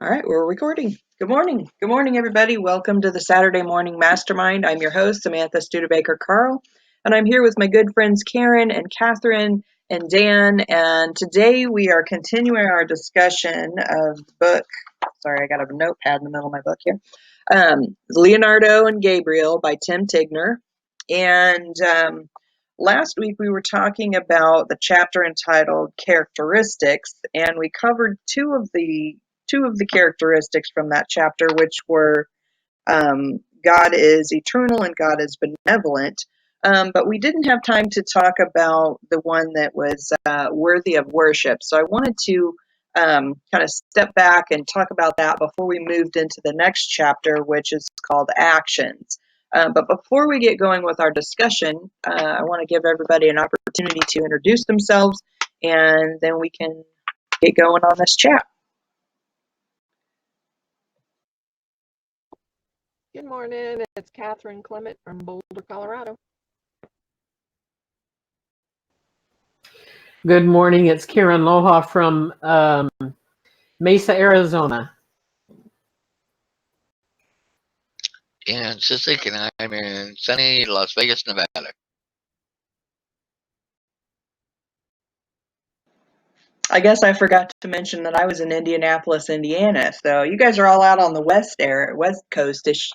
All right, we're recording. Good morning. Good morning, everybody. Welcome to the Saturday Morning Mastermind. I'm your host, Samantha Studebaker-Carl, and I'm here with my good friends Karen and Catherine and Dan. And today we are continuing our discussion of the book. Sorry, I got a notepad in the middle of my book here. Leonardo and Gabriel by Tim Tigner. And last week we were talking about the chapter entitled Characteristics, and we covered two of the characteristics from that chapter, which were God is eternal and God is benevolent. But we didn't have time to talk about the one that was worthy of worship. So I wanted to kind of step back and talk about that before we moved into the next chapter, which is called Actions. But before we get going with our discussion, I want to give everybody an opportunity to introduce themselves, and then we can get going on this chat. Good morning, it's Catherine Clement from Boulder, Colorado. Good morning, it's Karen Loha from Mesa, Arizona. And Sisik, and I'm in sunny Las Vegas, Nevada. I guess I forgot to mention that I was in Indianapolis, Indiana. So you guys are all out on the west coast-ish,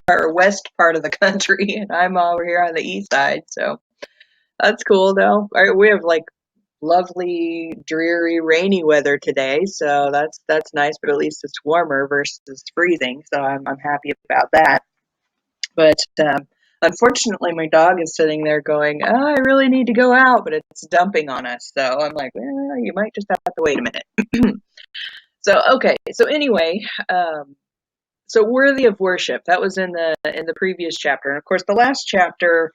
or west part of the country, and I'm over here on the east side. So that's cool, though. We have like lovely, dreary, rainy weather today, so that's nice. But at least it's warmer versus freezing, so I'm happy about that. But unfortunately, my dog is sitting there going, oh, I really need to go out, but it's dumping on us. So I'm like, well, you might just have to wait a minute. So, okay. So anyway, so worthy of worship. That was in the previous chapter. And of course, the last chapter,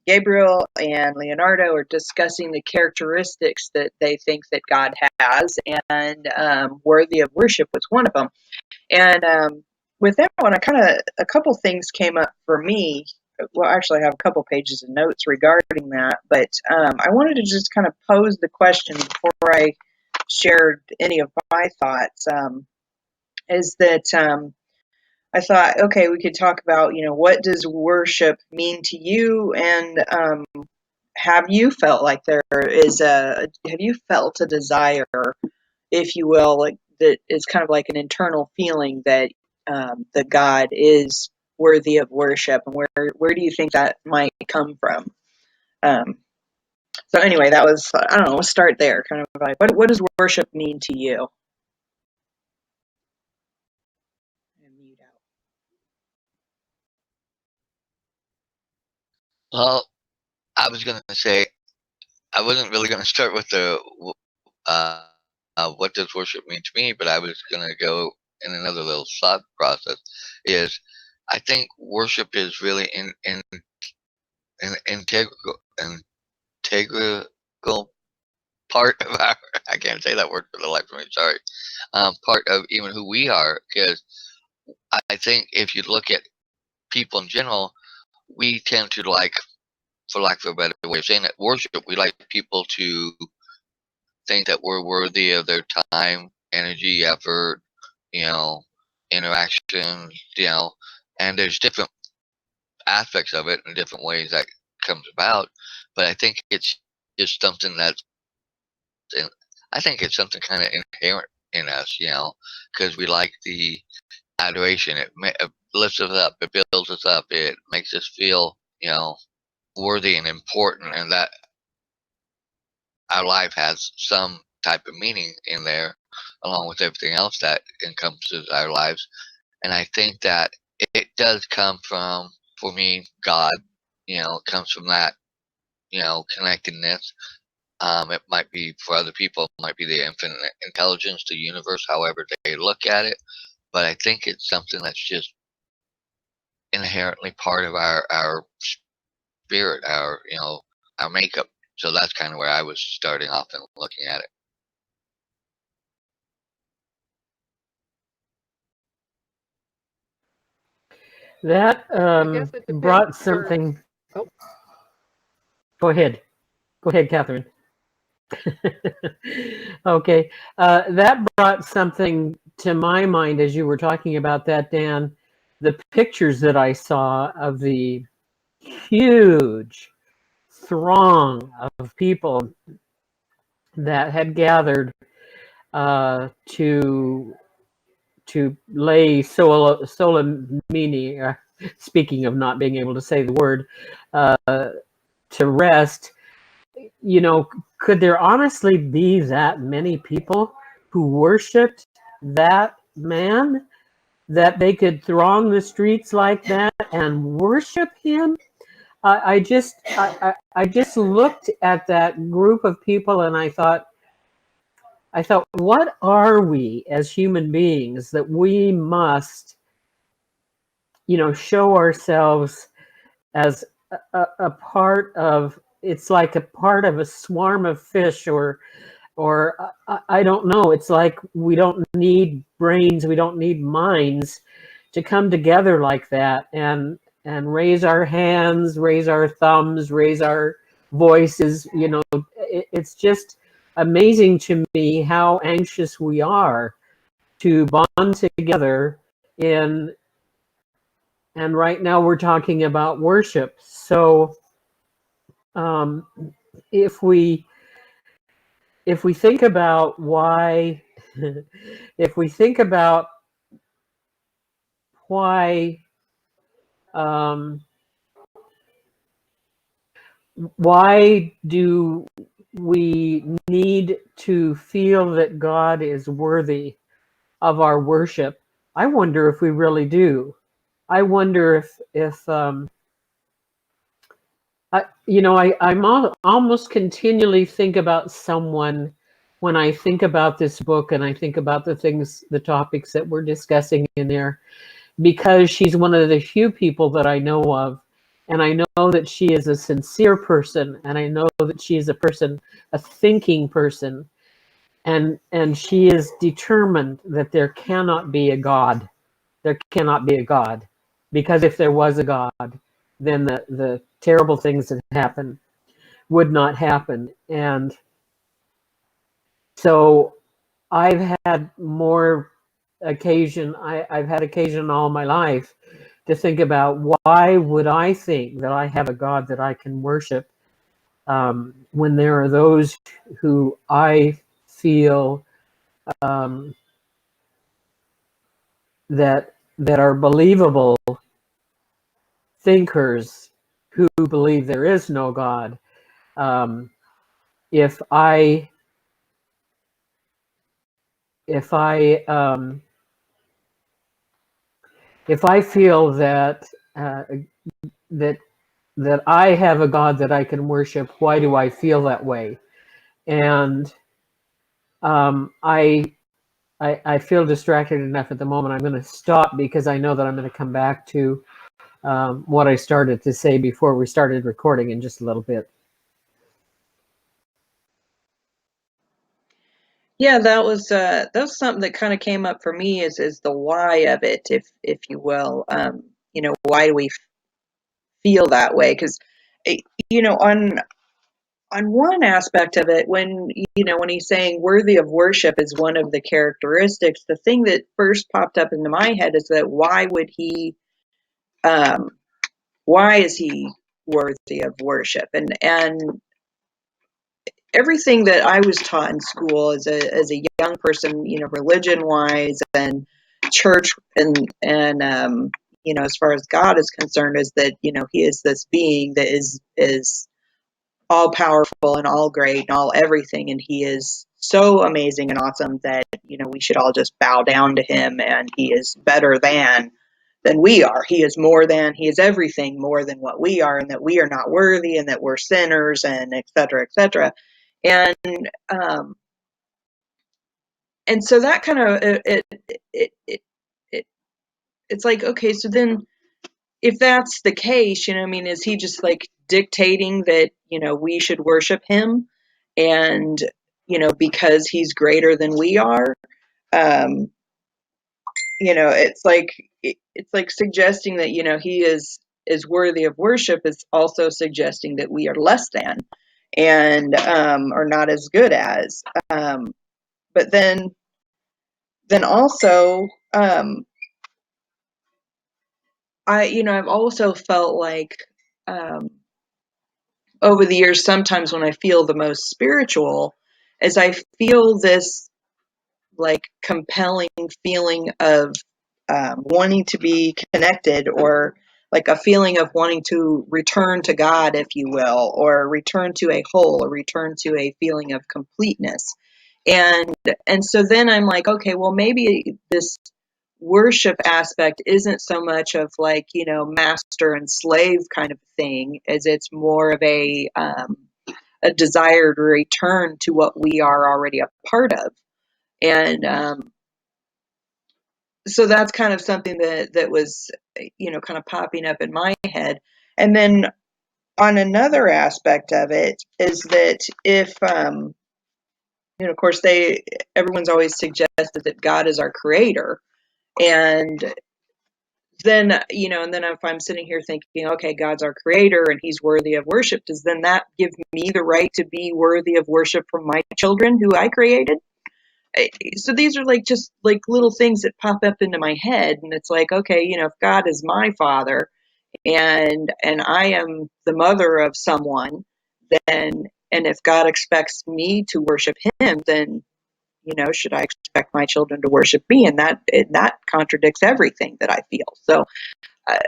Gabriel and Leonardo are discussing the characteristics that they think that God has, and worthy of worship was one of them. And with that one, a couple things came up for me. Well, actually, I have a couple pages of notes regarding that, but I wanted to just kind of pose the question before I shared any of my thoughts. Is that I thought, okay, we could talk about, what does worship mean to you, and have you felt like have you felt a desire, if you will, like that is kind of like an internal feeling that that God is worthy of worship, and where do you think that might come from? So anyway, that was, I don't know, we'll start there. Kind of like, what does worship mean to you? Well, I was going to say, I wasn't really going to start with the what does worship mean to me, but I was going to go in another little thought process. Is I think worship is really an integral part of our, I can't say that word for the life of me, sorry, part of even who we are, because I think if you look at people in general, we tend to, like, for lack of a better way of saying it, worship. We like people to think that we're worthy of their time, energy, effort, interaction, and there's different aspects of it and different ways that comes about. But I think it's just something I think it's something kind of inherent in us, because we like the adoration. It lifts us up, it builds us up, it makes us feel, worthy and important, and that our life has some type of meaning in there, along with everything else that encompasses our lives. And I think that it does come from, for me, God. It comes from that, connectedness. It might be for other people, it might be the infinite intelligence, the universe, however they look at it. But I think it's something that's just inherently part of our spirit, our makeup. So that's kind of where I was starting off and looking at it. That brought something. Oh. Go ahead, Catherine. Okay, that brought something to my mind as you were talking about that, Dan, the pictures that I saw of the huge throng of people that had gathered to lay solemnity, speaking of not being able to say the word, to rest. You know, could there honestly be that many people who worshipped that man, that they could throng the streets like that and worship him? I just looked at that group of people and I thought, what are we as human beings that we must, show ourselves as a part of? It's like a part of a swarm of fish, or I don't know. It's like we don't need brains, we don't need minds to come together like that and raise our hands, raise our thumbs, raise our voices. It's just amazing to me how anxious we are to bond together and right now we're talking about worship. So if we think about why if we think about why do we need to feel that God is worthy of our worship? I wonder if we really do. I wonder if I'm almost continually think about someone when I think about this book and I think about the topics that we're discussing in there, because she's one of the few people that I know of, and I know that she is a sincere person, and I know that she is a thinking person, and she is determined that there cannot be a God. There cannot be a God, because if there was a God, then the terrible things that happen would not happen. And so I've had more occasion, I've had occasion all my life to think about, why would I think that I have a God that I can worship when there are those who I feel that are believable thinkers who believe there is no God. If I feel that that I have a God that I can worship, why do I feel that way? And I feel distracted enough at the moment. I'm going to stop because I know that I'm going to come back to what I started to say before we started recording in just a little bit. Yeah, that was something that kind of came up for me, is the why of it, if you will. Why do we feel that way? Because on one aspect of it, when he's saying worthy of worship is one of the characteristics, the thing that first popped up into my head is that why is he worthy of worship? And everything that I was taught in school as a young person, religion wise and church, and as far as God is concerned, is that he is this being that is all powerful and all great and all everything, and he is so amazing and awesome that we should all just bow down to him, and he is better than we are. He is more than, he is everything more than what we are, and that we are not worthy, and that we're sinners, and et cetera, et cetera. And so that kind of it's like, okay, so then if that's the case, is he just like dictating that we should worship him, and because he's greater than we are? It's like suggesting that he is worthy of worship is also suggesting that we are less than, and or not as good as. But then then also, I've also felt like, over the years, sometimes when I feel the most spiritual, is I feel this like compelling feeling of wanting to be connected, or like a feeling of wanting to return to God, if you will, or return to a whole, or return to a feeling of completeness. And so then I'm like, okay, well, maybe this worship aspect isn't so much of like, master and slave kind of thing, as it's more of a desire to return to what we are already a part of. And so that's kind of something that was, kind of popping up in my head. And then on another aspect of it is that if, of course, everyone's always suggested that God is our creator. And then, and then if I'm sitting here thinking, okay, God's our creator and he's worthy of worship, does then that give me the right to be worthy of worship from my children who I created? So these are like just like little things that pop up into my head, and it's like, okay, if God is my father, and I am the mother of someone, then, and if God expects me to worship him, then, should I expect my children to worship me? And that contradicts everything that I feel. So, uh,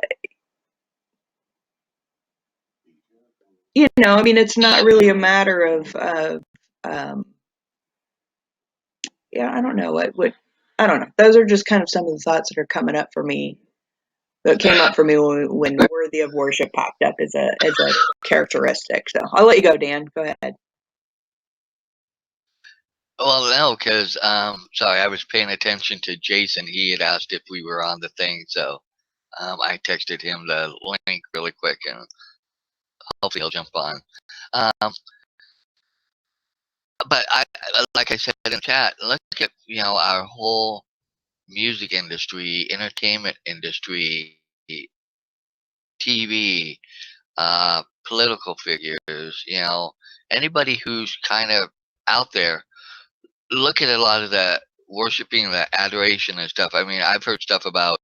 I mean, it's not really a matter of um, yeah, I don't know I don't know. Those are just kind of some of the thoughts that are coming up for me. That came up for me when worthy of worship popped up as a characteristic. So I'll let you go, Dan. Go ahead. Well, no, because sorry, I was paying attention to Jason. He had asked if we were on the thing, so I texted him the link really quick, and hopefully he'll jump on. Um, but like I said in chat, look at our whole music industry, entertainment industry, TV, political figures. Anybody who's kind of out there. Look at a lot of the worshiping, the adoration and stuff. I mean, I've heard stuff about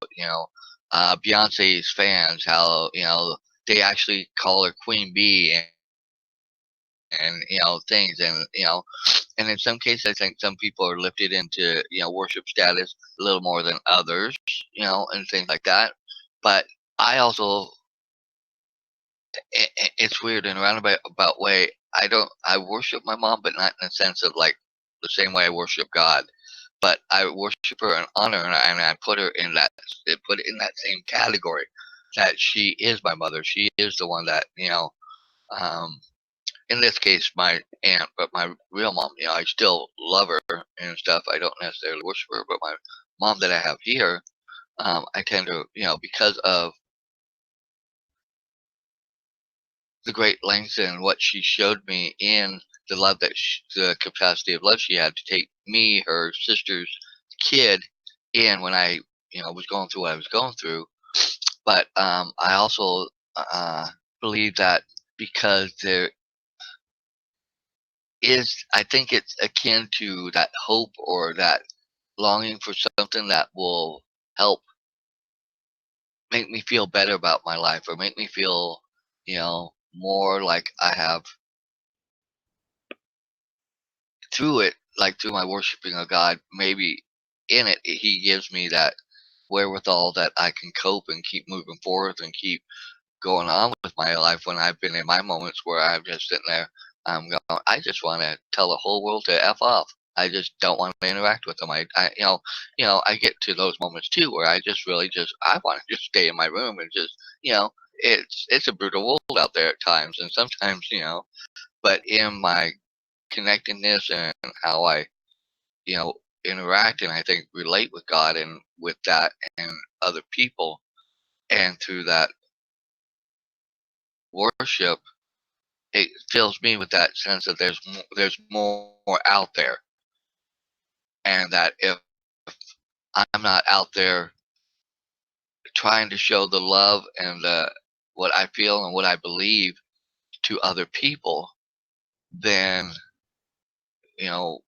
Beyonce's fans, how they actually call her Queen Bee, and things, and in some cases I think some people are lifted into worship status a little more than others, and things like that. But I also, it's weird in a roundabout way. I worship my mom, but not in the sense of like the same way I worship God. But I worship her and honor her, and I put her in that same category, that she is my mother. She is the one that um, in this case, my aunt, but my real mom. I still love her and stuff. I don't necessarily worship her, but my mom that I have here, I tend to, because of the great lengths and what she showed me in the love the capacity of love she had to take me, her sister's kid, in when I, was going through what I was going through. But I also believe that because I think it's akin to that hope or that longing for something that will help make me feel better about my life, or make me feel, more like I have through it, like through my worshiping of God, maybe in it, He gives me that wherewithal that I can cope and keep moving forward and keep going on with my life, when I've been in my moments where I'm just sitting there, I'm going, I just want to tell the whole world to F off. I just don't want to interact with them. I I get to those moments too where I just really I want to just stay in my room and just, it's a brutal world out there at times, and sometimes, but in my connectedness and how I, you know, interact and I think relate with God and with that and other people, and through that worship, it fills me with that sense that there's more out there, and that if I'm not out there trying to show the love and what I feel and what I believe to other people, then, you know,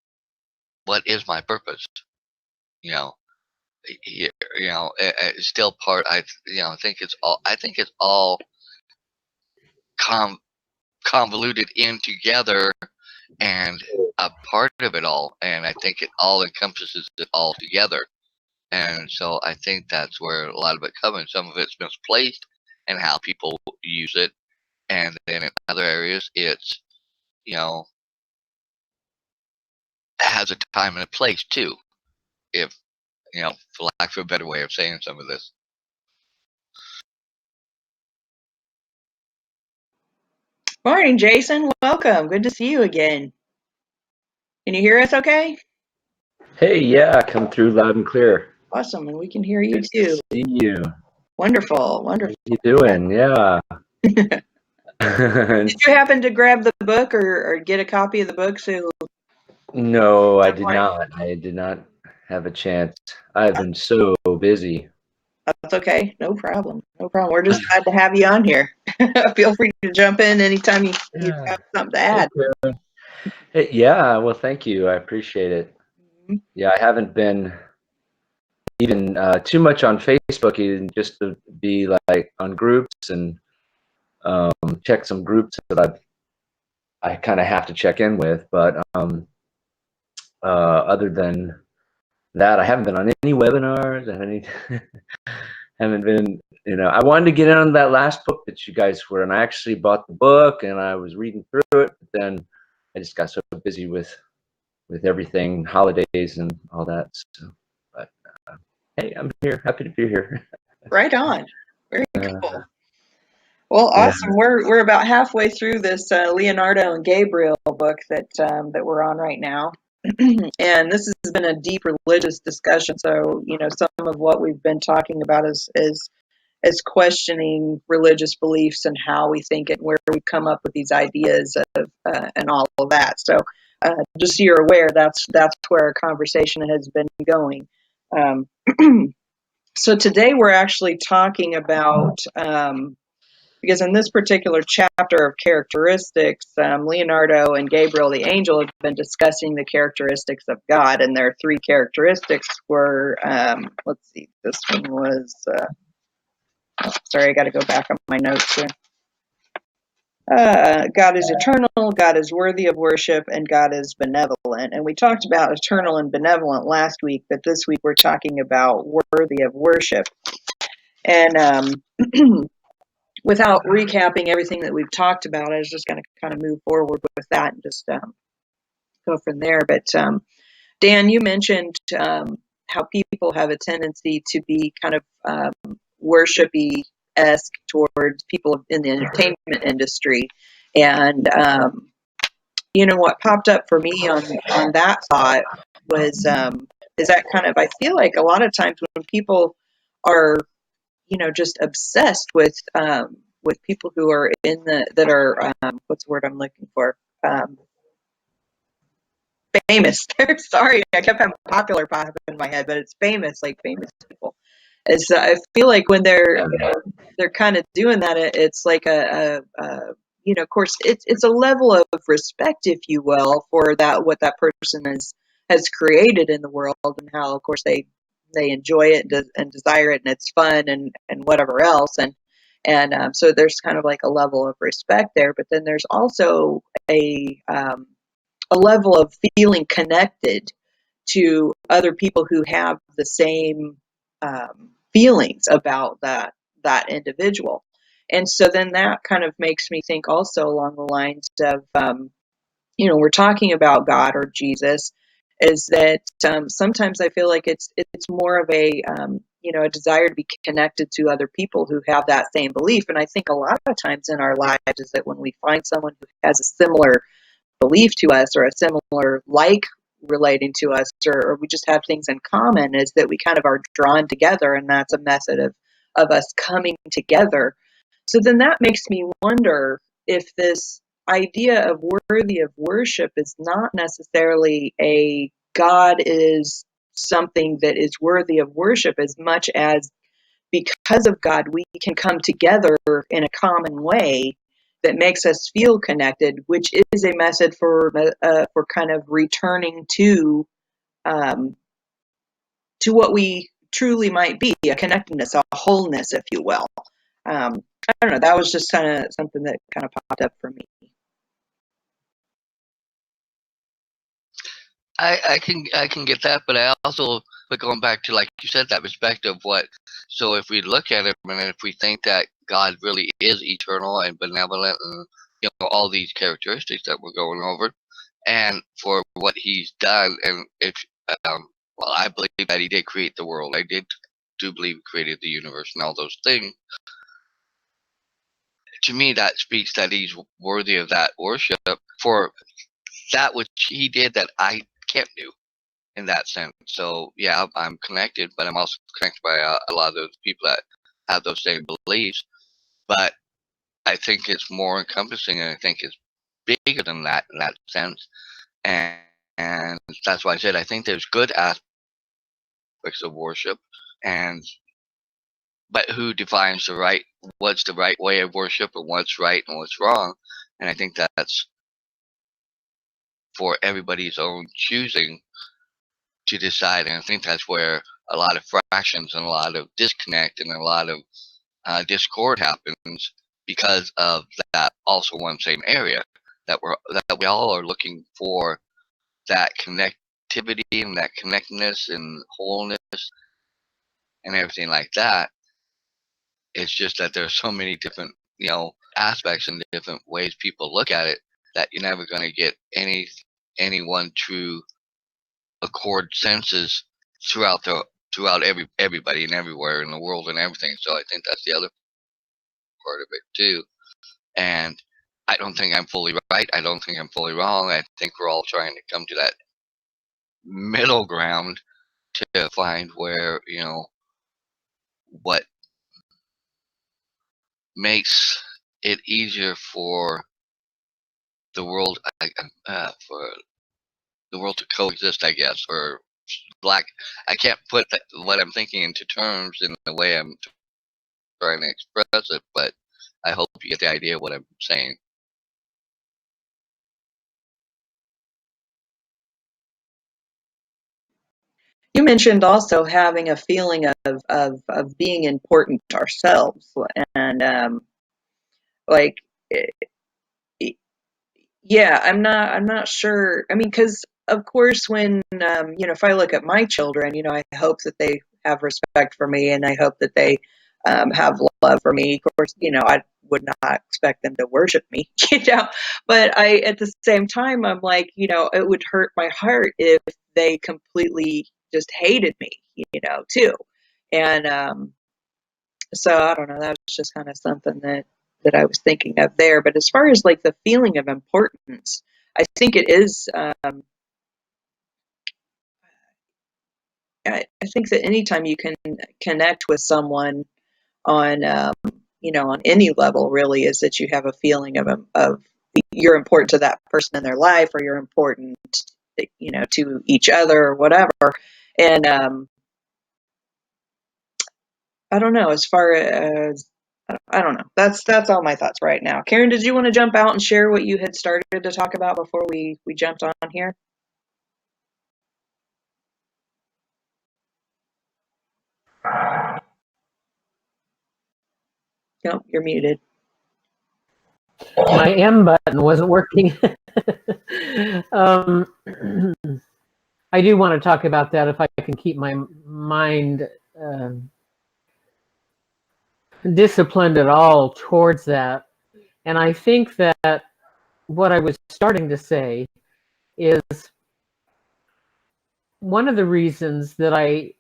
what is my purpose? you know, it's still part. I think it's all. I think it's all convoluted in together and a part of it all. And I think it all encompasses it all together. And so I think that's where a lot of it comes. Some of it's misplaced and how people use it. And then in other areas, it's, has a time and a place too. If, for lack of a better way of saying some of this. Morning, Jason. Welcome. Good to see you again. Can you hear us okay? Hey, yeah, come through loud and clear. Awesome, and we can hear you Good too. to see you. Wonderful, wonderful. How you doing? Yeah. Did you happen to grab the book or get a copy of the book? So No, I did not. I did not have a chance. I've been so busy. that's okay. No problem. No problem. We're just glad to have you on here. Feel free to jump in anytime you have something to add. Hey, yeah, well, thank you. I appreciate it. Yeah, I haven't been even too much on Facebook, even just to be like on groups and check some groups that I kind of have to check in with. But other than that, I haven't been on any webinars. Haven't been, I wanted to get in on that last book that you guys were, and I actually bought the book and I was reading through it, but then I just got so busy with everything, holidays and all that. So, but hey, I'm here, happy to be here. Right on. Very cool. Well, awesome. Yeah. We're about halfway through this Leonardo and Gabriel book that we're on right now. And this has been a deep religious discussion. So, some of what we've been talking about is questioning religious beliefs and how we think it, where we come up with these ideas of and all of that. So, just so you're aware, that's where our conversation has been going. So today we're actually talking about, because in this particular chapter of characteristics, Leonardo and Gabriel the angel have been discussing the characteristics of God, and their three characteristics were, let's see, this one was, sorry, I got to go back on my notes here. God is eternal, God is worthy of worship, and God is benevolent. And we talked about eternal and benevolent last week, but this week we're talking about worthy of worship. And without recapping everything that we've talked about, I was just going to kind of move forward with that and just go from there. But Dan, you mentioned how people have a tendency to be kind of worshipy-esque towards people in the entertainment industry. And, what popped up for me on that thought was, is that kind of, I feel like a lot of times when people are, just obsessed with people who are that are, what's the word I'm looking for? Famous. Sorry, I kept having popular pop in my head, but it's famous, like famous people. It's, I feel like when they're kind of doing that, it's like of course, it's a level of respect, if you will, for what that person has created in the world, and how, of course, they enjoy it and desire it, and it's fun and whatever else, and so there's kind of like a level of respect there, but then there's also a level of feeling connected to other people who have the same feelings about that individual. And so then that kind of makes me think also along the lines of, we're talking about God or Jesus, is that sometimes I feel like it's more of a, a desire to be connected to other people who have that same belief. And I think a lot of times in our lives is that when we find someone who has a similar belief to us or a similar relating to us, or we just have things in common, is that we kind of are drawn together, and that's a method of us coming together. So then that makes me wonder if this idea of worthy of worship is not necessarily a God is something that is worthy of worship, as much as because of God we can come together in a common way that makes us feel connected, which is a method for kind of returning to to what we truly might be, a connectedness, a wholeness, if you will. I don't know. That was just kind of something that kind of popped up for me. I can get that, but I also, but going back to, like you said, that perspective, so if we look at it and if we think that God really is eternal and benevolent and, you know, all these characteristics that we're going over, and for what he's done, and if, well, I believe that he did create the world. I do believe he created the universe and all those things. To me, that speaks that he's worthy of that worship for that which he did that I can't do in that sense. So yeah, I'm connected, but I'm also connected by a lot of those people that have those same beliefs. But I think it's more encompassing, and I think it's bigger than that in that sense. And that's why I said I think there's good aspects of worship, but who defines what's the right way of worship, and what's right and what's wrong? And I think that's for everybody's own choosing to decide. And I think that's where a lot of fractions and a lot of disconnect and a lot of discord happens, because of that also one same area that we all are looking for, that connectivity and that connectedness and wholeness and everything like that. It's just that there's so many different, you know, aspects and different ways people look at it, that you're never going to get any one true accord senses throughout everybody and everywhere in the world and everything. So I think that's the other part of it too. And I don't think I'm fully right. I don't think I'm fully wrong. I think we're all trying to come to that middle ground to find where, you know, what makes it easier for the world, for the world to coexist, I guess, or I can't put what I'm thinking into terms in the way I'm trying to express it, but I hope you get the idea of what I'm saying. You mentioned also having a feeling of being important ourselves, and like, yeah, I'm not sure. I mean, because of course, when you know, if I look at my children, you know, I hope that they have respect for me, and I hope that they have love for me. Of course, you know, I would not expect them to worship me, you know. But at the same time, I'm like, you know, it would hurt my heart if they completely just hated me, you know, too. And so I don't know. That was just kind of something that I was thinking of there. But as far as like the feeling of importance, I think it is. I think that anytime you can connect with someone on, you know, on any level, really, is that you have a feeling of you're important to that person in their life, or you're important, you know, to each other or whatever. And I don't know. As far as I don't know. That's all my thoughts right now. Karen, did you want to jump out and share what you had started to talk about before we jumped on here? Nope, you're muted. My M button wasn't working. I do want to talk about that if I can keep my mind disciplined at all towards that. And I think that what I was starting to say is one of the reasons that I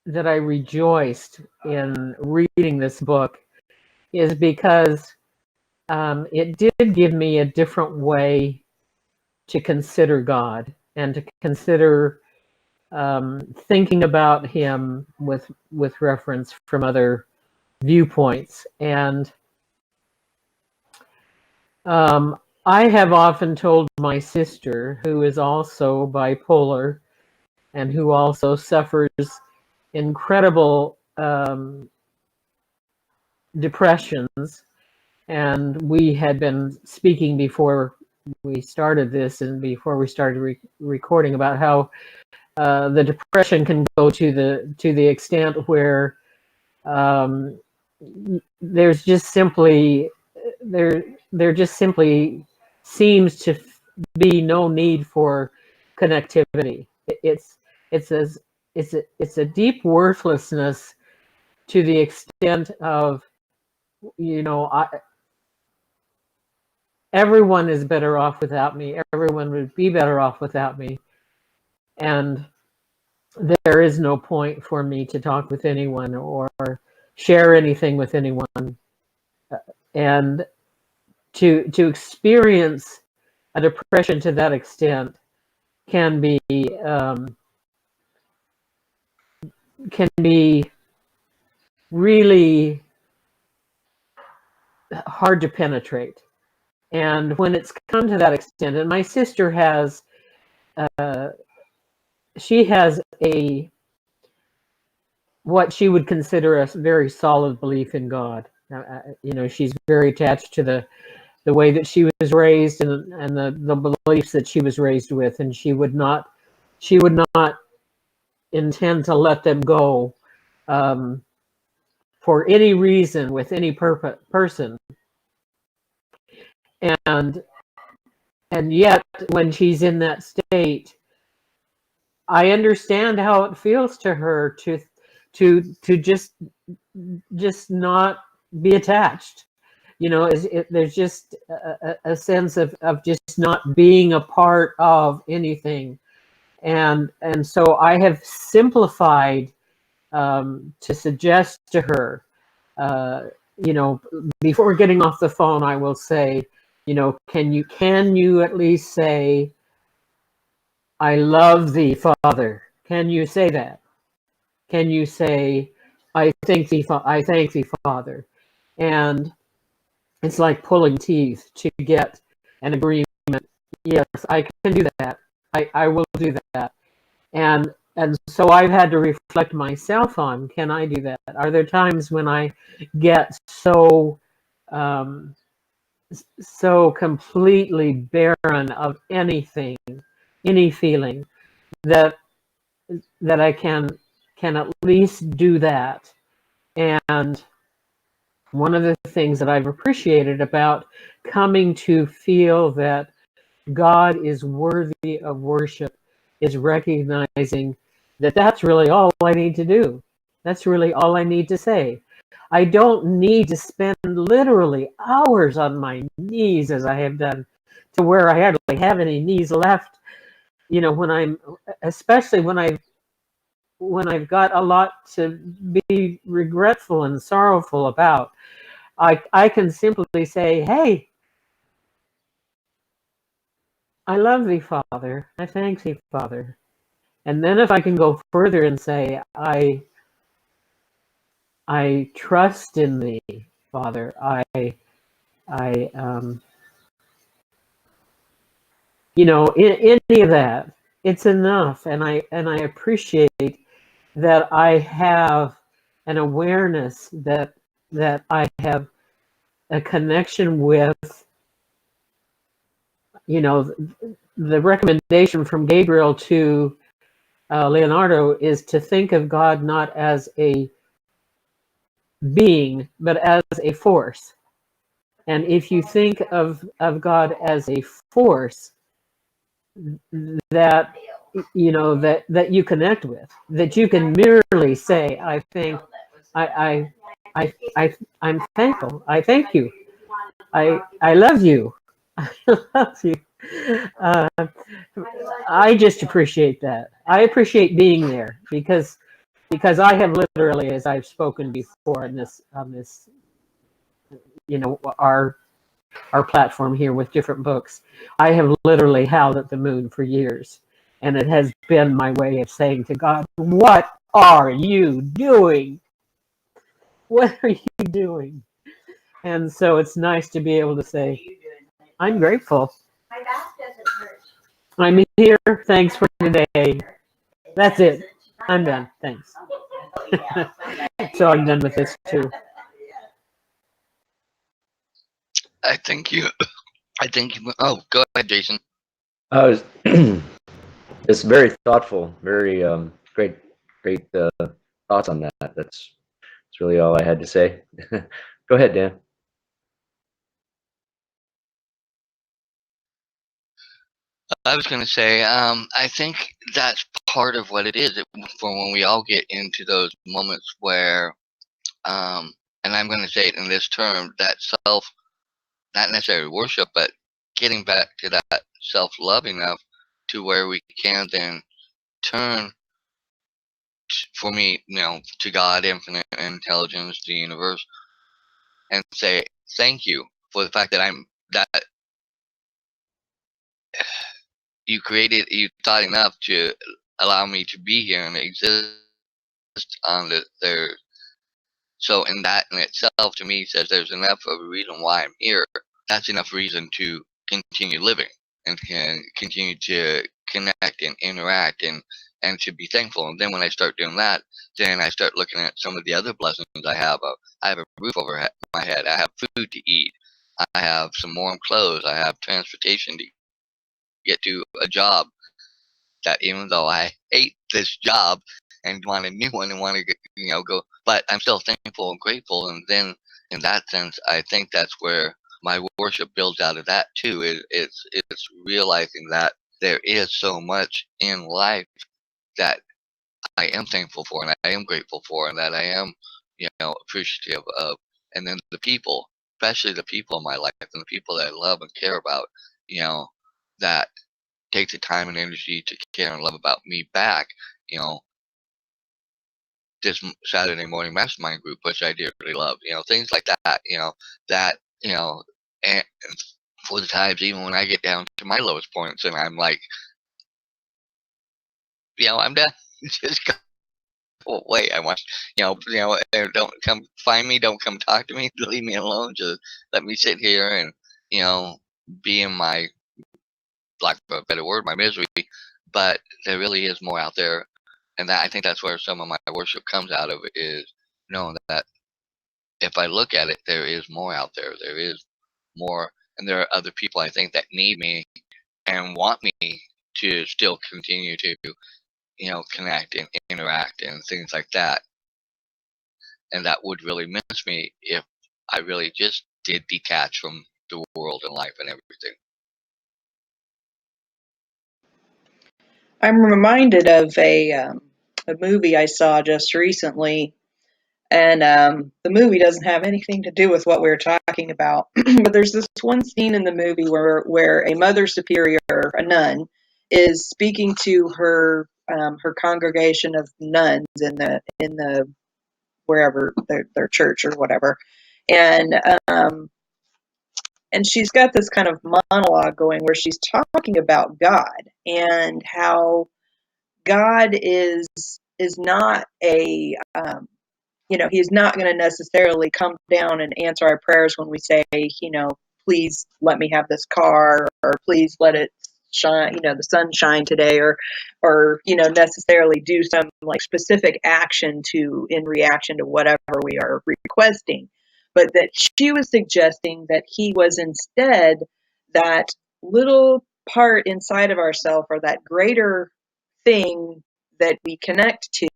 rejoiced in reading this book is because it did give me a different way to consider God and to consider thinking about him with reference from other viewpoints. And I have often told my sister, who is also bipolar and who also suffers incredible depressions, and we had been speaking before we started this and before we started recording about how the depression can go to the extent where there's just simply there just simply seems to be no need for connectivity. It's a deep worthlessness to the extent of, everyone is better off without me. Everyone would be better off without me. And there is no point for me to talk with anyone or share anything with anyone. And to experience a depression to that extent can be really hard to penetrate. And when it's come to that extent, and my sister has, she has what she would consider a very solid belief in God. She's very attached to the way that she was raised and the beliefs that she was raised with, and she would not intend to let them go for any reason with any person. And yet, when she's in that state, I understand how it feels to her to just not be attached. There's just a sense of just not being a part of anything. And so I have simplified to suggest to her, before getting off the phone, I will say, can you at least say, I love thee, Father? Can you say that? Can you say, I thank thee, Father? And it's like pulling teeth to get an agreement. Yes, I can do that. I will do that. And so I've had to reflect myself on, can I do that? Are there times when I get so completely barren of anything, any feeling, that I can at least do that? And one of the things that I've appreciated about coming to feel that God is worthy of worship is recognizing that that's really all I need to do. That's really all I need to say. I don't need to spend literally hours on my knees as I have done, to where I hardly have any knees left. Especially when I've got a lot to be regretful and sorrowful about, I can simply say, hey, I love thee, Father. I thank thee, Father. And then if I can go further and say, I trust in thee, Father. Any of that, it's enough. And I appreciate that I have an awareness that I have a connection with, the recommendation from Gabriel to Leonardo is to think of God not as a being, but as a force. And if you think of God as a force that that you connect with, that you can merely say, I'm thankful. I thank you. I love you. I love you. I just appreciate that. I appreciate being there because I have literally, as I've spoken before on this our platform here with different books, I have literally howled at the moon for years, and it has been my way of saying to God, what are you doing? What are you doing? And so it's nice to be able to say, I'm grateful. My back doesn't hurt. I'm here. Thanks for today. That's it. I'm done. Thanks. So I'm done with this too. I think you. Oh, go ahead, Jason. I was it's very thoughtful, very great thoughts on that. That's really all I had to say. Go ahead, Dan. I was going to say, I think that's part of what it is for when we all get into those moments where, and I'm going to say it in this term, that self, not necessarily worship, but getting back to that self-love enough to where we can then turn, for me, to God, infinite intelligence, the universe, and say thank you for the fact that that you thought enough to allow me to be here and exist on there. So in that in itself, to me, says there's enough of a reason why I'm here. That's enough reason to continue living and can continue to connect and interact and to be thankful. And then when I start doing that, then I start looking at some of the other blessings I have. I have a roof over my head. I have food to eat. I have some warm clothes. I have transportation to get to a job that, even though I hate this job and want a new one and want to go, but I'm still thankful and grateful. And then in that sense, I think that's where my worship builds out of that too. It's realizing that there is so much in life that I am thankful for and I am grateful for and that I am appreciative of. And then the people, especially the people in my life and the people that I love and care about, that take the time and energy to care and love about me back. This Saturday Morning Mastermind group, which I dearly love, things like that, and for the times even when I get down to my lowest points and I'm like, I'm done. Just go away. I want, don't come find me. Don't come talk to me. Leave me alone. Just let me sit here and, be in my, lack of a better word, my misery. But there really is more out there. And that, I think that's where some of my worship comes out of, is knowing that if I look at it, there is more out there. There is more, and there are other people I think that need me and want me to still continue to, connect and interact and things like that. And that would really miss me if I really just did detach from the world and life and everything. I'm reminded of a movie I saw just recently, and the movie doesn't have anything to do with what we were talking about. But there's this one scene in the movie where a mother superior, a nun, is speaking to her congregation of nuns in the wherever their church or whatever, and she's got this kind of monologue going where she's talking about God and how God is not a he's not going to necessarily come down and answer our prayers when we say, please let me have this car, or please let it shine, the sun shine today, or necessarily do some like specific action in reaction to whatever we are requesting. But that she was suggesting that he was instead that little part inside of ourselves, or that greater thing that we connect to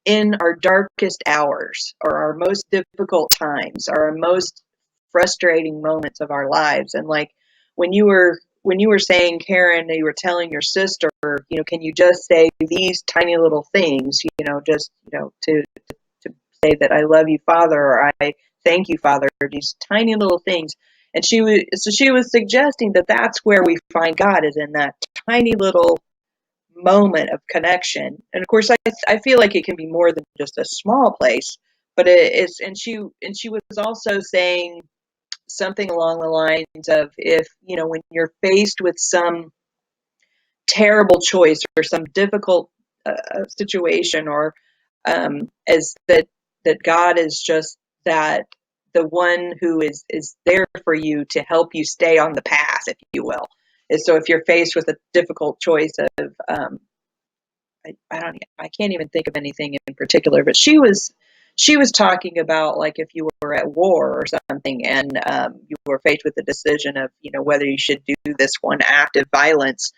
in our darkest hours, or our most difficult times, or our most frustrating moments of our lives. And like when you were saying, Karen, you were telling your sister, can you just say these tiny little things, to say that I love you, Father, or I thank you, Father, these tiny little things. And she was suggesting that that's where we find God, is in that tiny little moment of connection. And of course, I feel like it can be more than just a small place, but it's, and she was also saying something along the lines of, if when you're faced with some terrible choice or some difficult situation, or as that God is just that, the one who is there for you to help you stay on the path, if you will. So if you're faced with a difficult choice of I can't even think of anything in particular, but she was talking about, like, if you were at war or something, and you were faced with the decision of whether you should do this one act of violence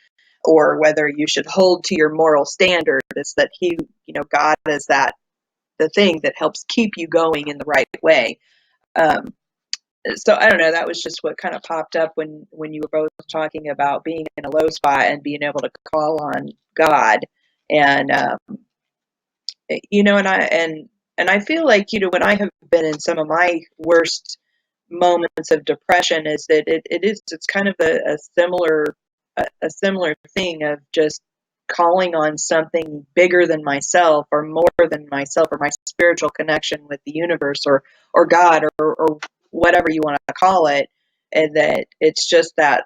or whether you should hold to your moral standard. Is that he, God is that the thing that helps keep you going in the right way. So I don't know. That was just what kind of popped up when you were both talking about being in a low spot and being able to call on God, and and I feel like when I have been in some of my worst moments of depression, is that it's kind of a similar thing of just calling on something bigger than myself or more than myself or my spiritual connection with the universe or God or whatever you want to call it, and that it's just that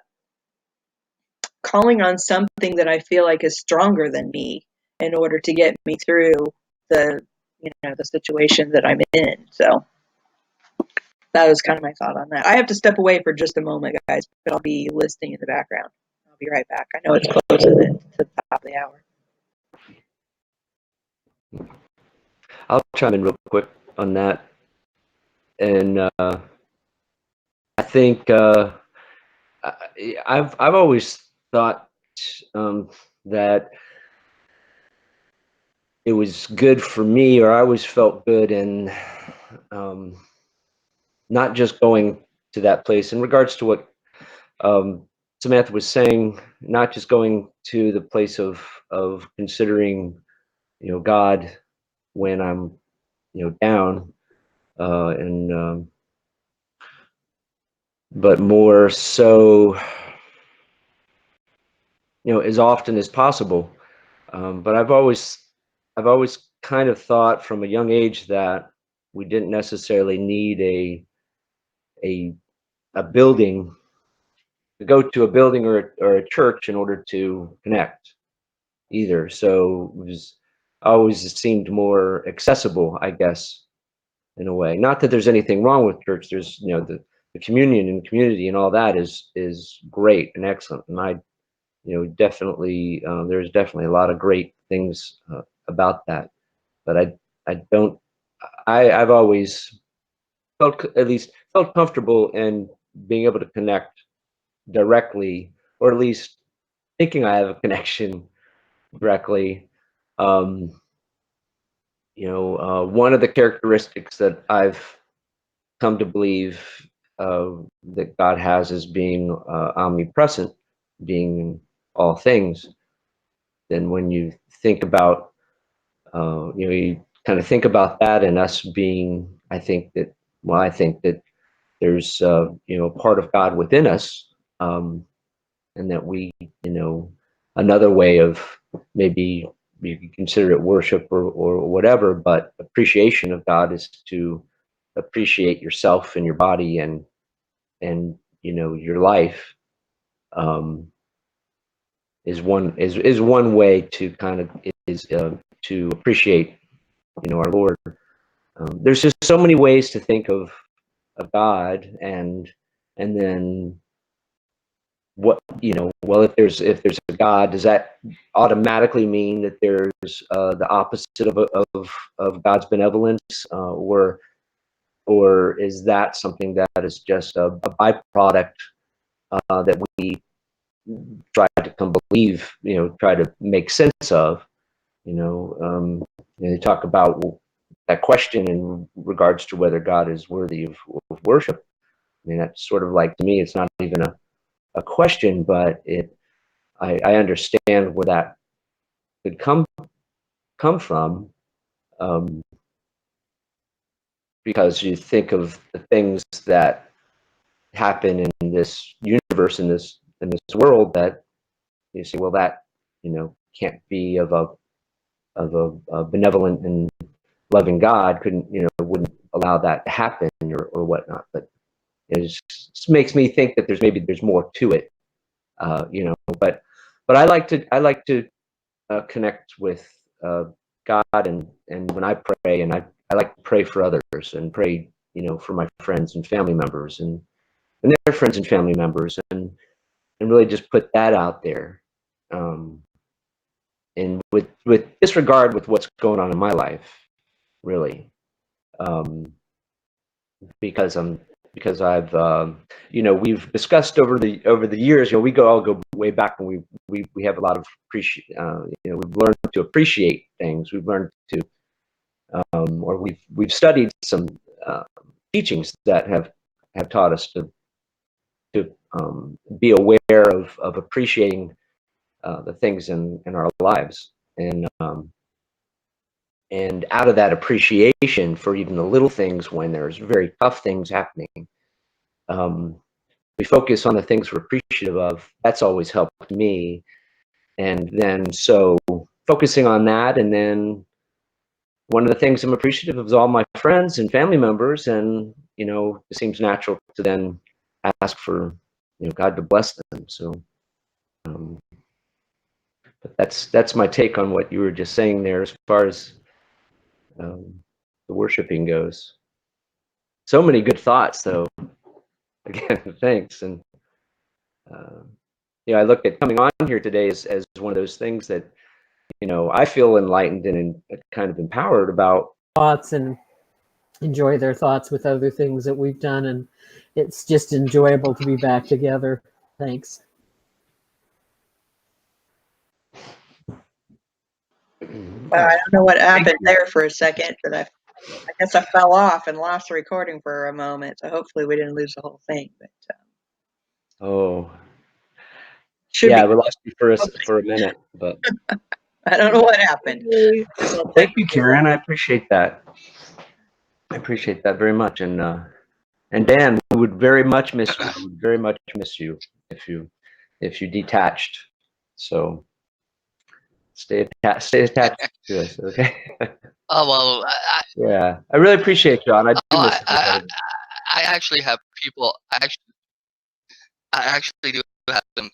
calling on something that I feel like is stronger than me in order to get me through the the situation that I'm in. So that was kind of my thought on that. I have to step away for just a moment, guys, but I'll be listening in the background. I'll be right back. I know it's close to the top of the hour. I'll chime in real quick on that. And I think I've always thought that it was good for me, or I always felt good in not just going to that place. In regards to what Samantha was saying, not just going to the place of considering, God when I'm, down, and but more so, as often as possible. But I've always kind of thought from a young age that we didn't necessarily need a building to go to a building or a church in order to connect either. So it was always seemed more accessible, I guess, in a way. Not that there's anything wrong with church. There's, the communion and community and all that is great and excellent. And I, definitely, there's definitely a lot of great things about that. But I've always at least felt comfortable in being able to connect directly, or at least thinking I have a connection directly. One of the characteristics that I've come to believe that God has is being omnipresent, being in all things. Then when you think about, you kind of think about that and us being, I think that there's, part of God within us, and that we, another way of maybe you can consider it worship or whatever, but appreciation of God is to appreciate yourself and your body and your life, is one way to kind of to appreciate our Lord. There's just so many ways to think of God, and then what, well, if there's a God, does that automatically mean that there's the opposite of God's benevolence, or is that something that is just a byproduct that we try to come believe, try to make sense of? They talk about that question in regards to whether God is worthy of worship. I mean, that's sort of like, to me, it's not even a question, but I understand where that could come from, because you think of the things that happen in this universe, in this world, that you say, well, that can't be of a benevolent and loving God, wouldn't allow that to happen, or whatnot. But it just makes me think that there's more to it, but I like to connect with God, and when I pray, and I like to pray for others, and pray for my friends and family members, and their friends and family members, and really just put that out there, and with disregard with what's going on in my life, really, because I'm because I've, we've discussed over the years. We all go way back, and we have a lot of we've learned to appreciate things. We've learned to, or we've studied some teachings that have taught us to be aware of appreciating the things in our lives, and out of that appreciation for even the little things when there's very tough things happening, we focus on the things we're appreciative of. That's always helped me. And then so focusing on that, and then one of the things I'm appreciative of is all my friends and family members, and it seems natural to then ask for God to bless them. So but that's my take on what you were just saying there as far as the worshiping goes. So many good thoughts, though. Again, thanks. And I look at coming on here today as one of those things that I feel enlightened and kind of empowered about thoughts, and enjoy their thoughts with other things that we've done, and it's just enjoyable to be back together. Thanks. Well, I don't know what happened there for a second, but I guess I fell off and lost the recording for a moment. So hopefully we didn't lose the whole thing. But we lost you for a minute, but I don't know what happened. Thank you, Karen. I appreciate that. I appreciate that very much. And Dan, we would very much miss you. We would very much miss you if you detached. So stay attached to us, okay? Oh well, yeah, I really appreciate John. I actually have people. I actually do have some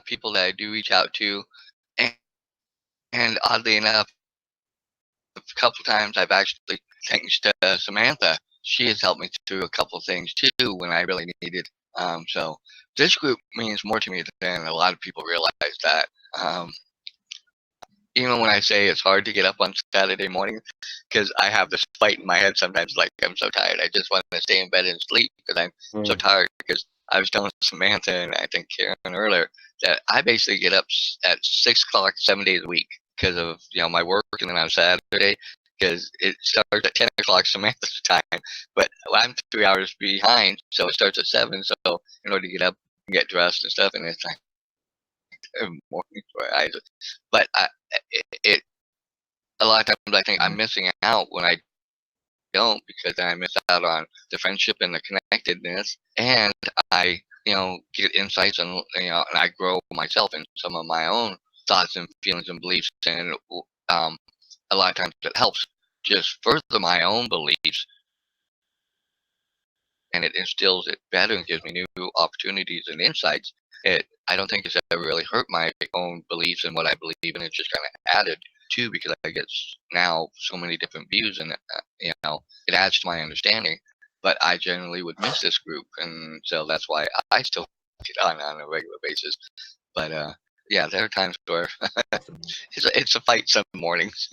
people that I do reach out to, and oddly enough, a couple times I've actually thanks to Samantha. She has helped me through a couple things too when I really needed. So this group means more to me than a lot of people realize that. Even when I say it's hard to get up on Saturday morning, because I have this fight in my head sometimes, like I'm so tired, I just want to stay in bed and sleep because I'm so tired. Because I was telling Samantha and I think Karen earlier that I basically get up at 6 o'clock 7 days a week because of my work, and then on Saturday because it starts at 10 o'clock Samantha's time, but I'm 3 hours behind, so it starts at 7. So in order to get up and get dressed and stuff, and it's like morning where but a lot of times I think I'm missing out when I don't, because then I miss out on the friendship and the connectedness, and I get insights, and and I grow myself in some of my own thoughts and feelings and beliefs, and a lot of times it helps just further my own beliefs, and it instills it better and gives me new opportunities and insights. I don't think it's ever really hurt my own beliefs and what I believe, and it's just kind of added to, because I get now so many different views, and it adds to my understanding. But I generally would miss this group, and so that's why I still get on a regular basis. But yeah, there are times where it's a fight some mornings.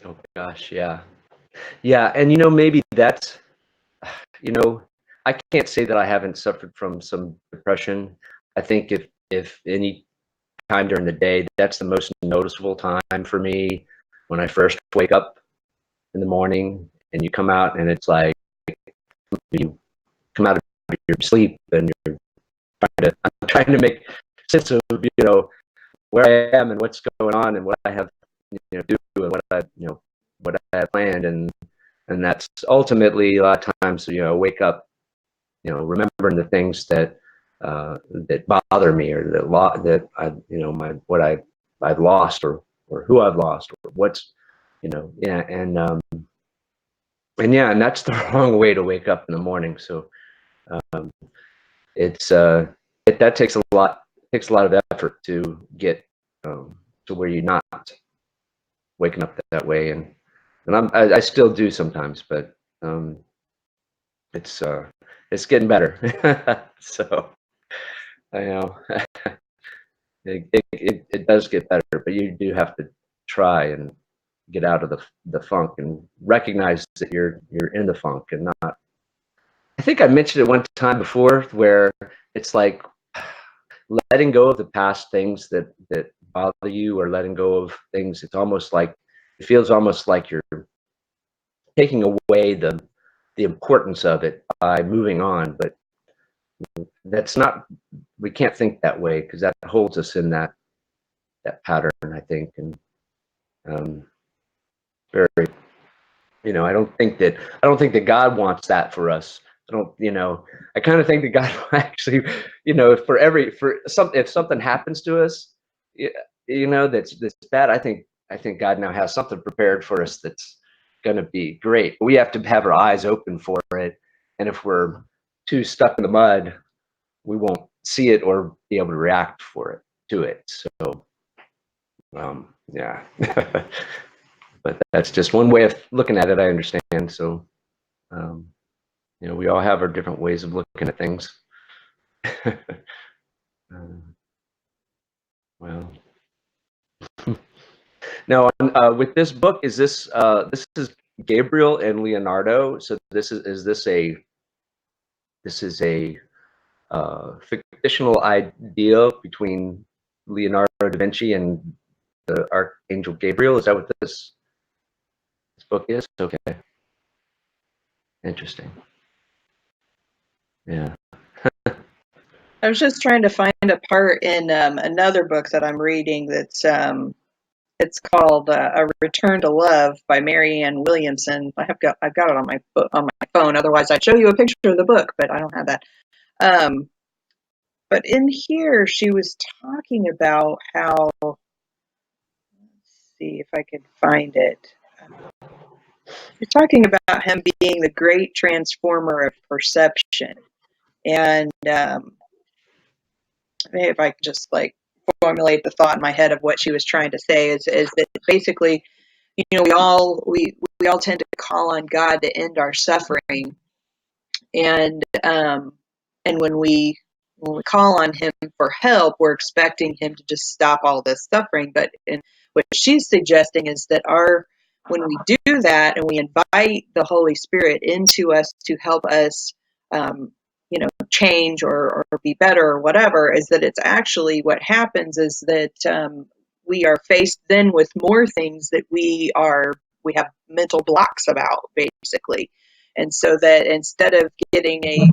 Oh gosh, yeah, and maybe that's I can't say that I haven't suffered from some depression. I think if any time during the day, that's the most noticeable time for me, when I first wake up in the morning and you come out, and it's like you come out of your sleep and I'm trying to make sense of where I am and what's going on and what I have to do, and what I have planned, and that's ultimately a lot of times wake up remembering the things that bother me, or that I what I've lost, or who I've lost, or what's and that's the wrong way to wake up in the morning. So that takes a lot of effort to get to where you're not waking up that way, and I still do sometimes, but it's getting better. So I know it does get better, but you do have to try and get out of the funk and recognize that you're in the funk, and not I think I mentioned it one time before, where it's like letting go of the past things that bother you, or letting go of things. It's almost like, it feels almost like you're taking away the importance of it by moving on. But that's not, we can't think that way, because that holds us in that pattern, I think. And very, you know, I don't think that God wants that for us. I don't, you know, I kind of think that God actually, you know, if something happens to us, you know, that's bad, I think God now has something prepared for us that's going to be great. We have to have our eyes open for it. And if we're too stuck in the mud, we won't see it or be able to react to it. So, yeah. But that's just one way of looking at it, I understand. So, you know, we all have our different ways of looking at things. Well, now with this book, is this is Gabriel and Leonardo? So this is this a fictional idea between Leonardo da Vinci and the Archangel Gabriel? Is that what this book is? Okay, interesting. Yeah. I was just trying to find a part in another book that I'm reading that's it's called A Return to Love by Marianne Williamson. I've got it on my phone. Otherwise, I'd show you a picture of the book, but I don't have that. But in here, she was talking about how. Let's see if I could find it. She's talking about him being the great transformer of perception, and maybe if I could just like formulate the thought in my head of what she was trying to say is that basically, you know, we all tend to call on God to end our suffering, and when we call on Him for help, we're expecting Him to just stop all this suffering. But what she's suggesting is that when we do that and we invite the Holy Spirit into us to help us, you know, change or be better or whatever, is that it's actually what happens is that we are faced then with more things that we have mental blocks about, basically. And so that instead of getting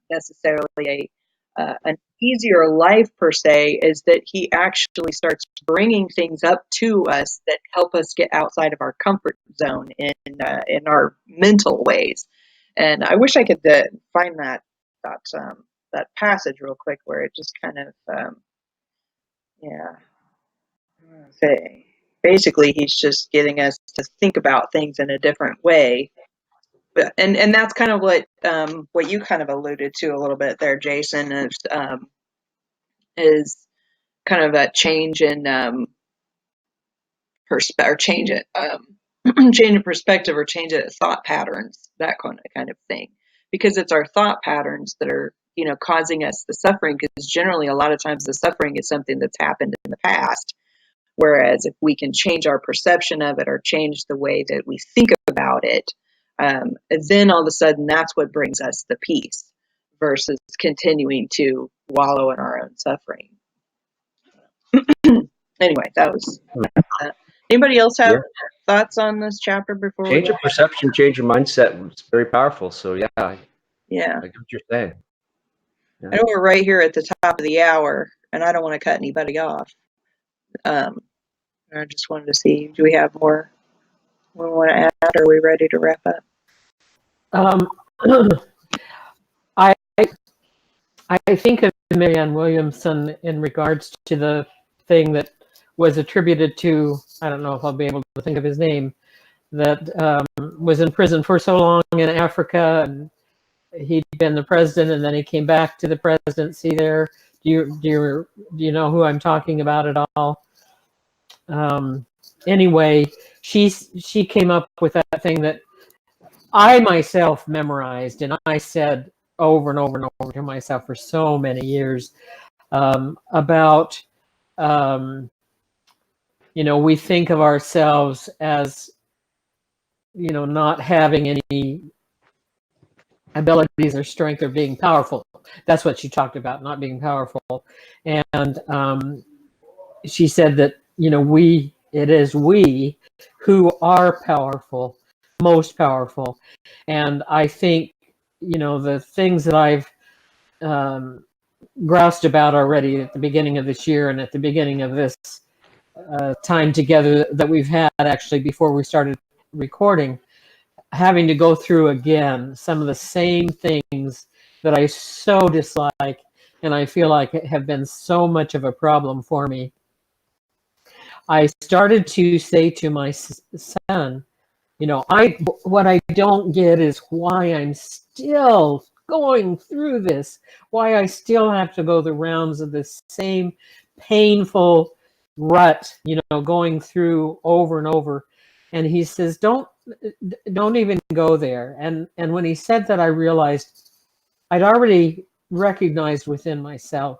necessarily an easier life per se, is that He actually starts bringing things up to us that help us get outside of our comfort zone in our mental ways. And I wish I could find that passage real quick where it just kind of say basically He's just getting us to think about things in a different way. And that's kind of what you kind of alluded to a little bit there, Jason, is kind of a change in change in perspective, or change in thought patterns, that kind of thing. Because it's our thought patterns that are, you know, causing us the suffering. Because generally, a lot of times, the suffering is something that's happened in the past. Whereas if we can change our perception of it, or change the way that we think about it, then all of a sudden that's what brings us the peace, versus continuing to wallow in our own suffering. Anyway, that was. Anybody else have thoughts on this chapter before? Change your perception, change your mindset. It's very powerful. So yeah. I get what you're saying. Yeah. I know we're right here at the top of the hour, and I don't want to cut anybody off. I just wanted to see, do we have more we want to add, or are we ready to wrap up? I think of Marianne Williamson in regards to the thing that was attributed to, I don't know if I'll be able to think of his name, that was in prison for so long in Africa, and he'd been the president, and then he came back to the presidency there. Do you know who I'm talking about at all? Anyway, she came up with that thing that I myself memorized, and I said over and over and over to myself for so many years, about, you know, we think of ourselves as, you know, not having any abilities or strength or being powerful. That's what she talked about, not being powerful. And she said that, it is we who are powerful, most powerful. And I think, the things that I've groused about already at the beginning of this year and at the beginning of this time together that we've had actually before we started recording, having to go through again some of the same things that I so dislike and I feel like have been so much of a problem for me. I started to say to my son, what I don't get is why I'm still going through this, why I still have to go the rounds of this same painful rut, going through over and over. And he says, don't even go there. And when he said that, I realized I'd already recognized within myself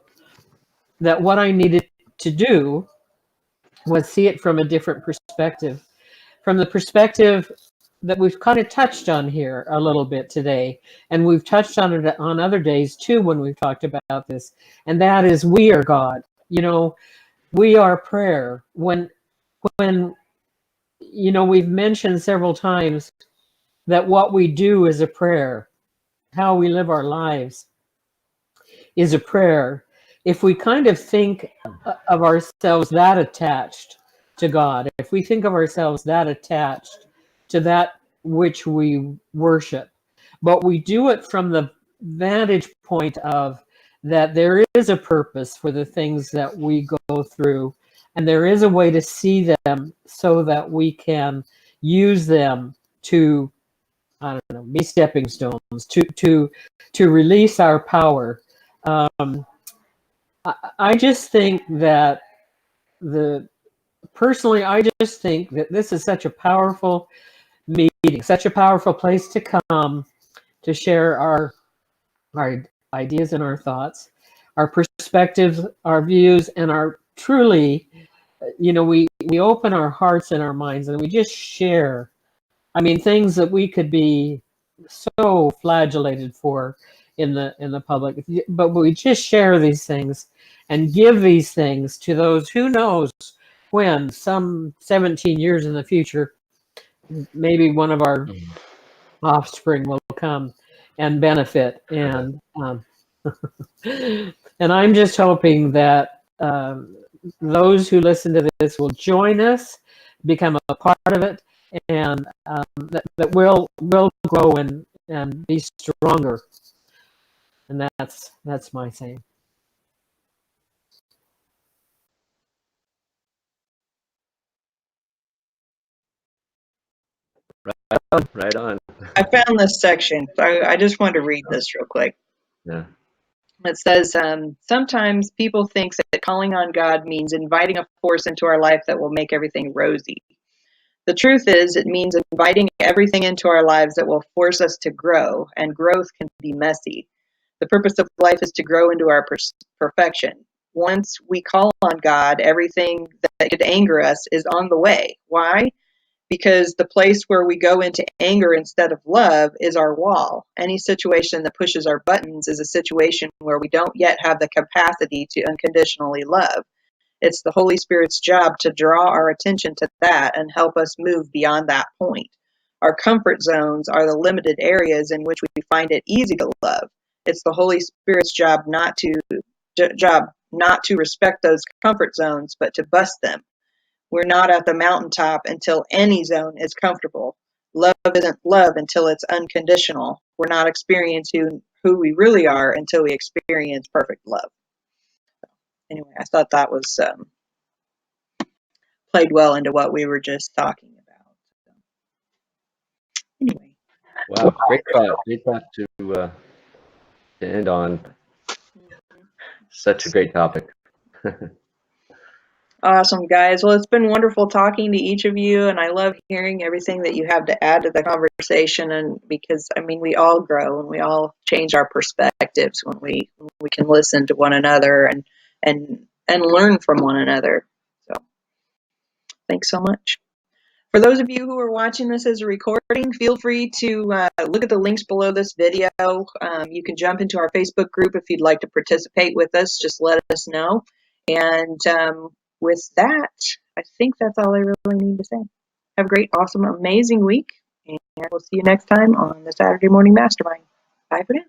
that what I needed to do was see it from a different perspective, from the perspective that we've kind of touched on here a little bit today. And we've touched on it on other days too when we've talked about this. And that is, we are God. We are prayer. When we've mentioned several times that what we do is a prayer. How we live our lives is a prayer. If we kind of think of ourselves that attached to God, if we think of ourselves that attached to that which we worship, but we do it from the vantage point of that there is a purpose for the things that we go through, and there is a way to see them so that we can use them to, I don't know, be stepping stones, to release our power. I just think that personally, I just think that this is such a powerful meeting, such a powerful place to come to share our ideas and our thoughts, our perspectives, our views, and our truly, we open our hearts and our minds and we just share. I mean, things that we could be so flagellated for in the public, but we just share these things and give these things to those, who knows when, some 17 years in the future, maybe one of our offspring will come and benefit. And and I'm just hoping that those who listen to this will join us, become a part of it, and that we'll grow and be stronger. And that's my saying. Right on. I found this section, so I just wanted to read this real quick. Yeah. It says, sometimes people think that calling on God means inviting a force into our life that will make everything rosy. The truth is, it means inviting everything into our lives that will force us to grow, and growth can be messy. The purpose of life is to grow into our perfection. Once we call on God, everything that could anger us is on the way. Why? Because the place where we go into anger instead of love is our wall. Any situation that pushes our buttons is a situation where we don't yet have the capacity to unconditionally love. It's the Holy Spirit's job to draw our attention to that and help us move beyond that point. Our comfort zones are the limited areas in which we find it easy to love. It's the Holy Spirit's job not to respect those comfort zones, but to bust them. We're not at the mountaintop until any zone is comfortable. Love isn't love until it's unconditional. We're not experiencing who we really are until we experience perfect love. Anyway, I thought that was played well into what we were just talking about. Anyway. Wow, great thought to end on. Such a great topic. Awesome, guys. Well, it's been wonderful talking to each of you, and I love hearing everything that you have to add to the conversation. And because, I mean, we all grow and we all change our perspectives when we can listen to one another and learn from one another. So, thanks so much. For those of you who are watching this as a recording, feel free to look at the links below this video. You can jump into our Facebook group if you'd like to participate with us. Just let us know. And with that, I think that's all I really need to say. Have a great, awesome, amazing week. And we'll see you next time on the Saturday Morning Mastermind. Bye for now.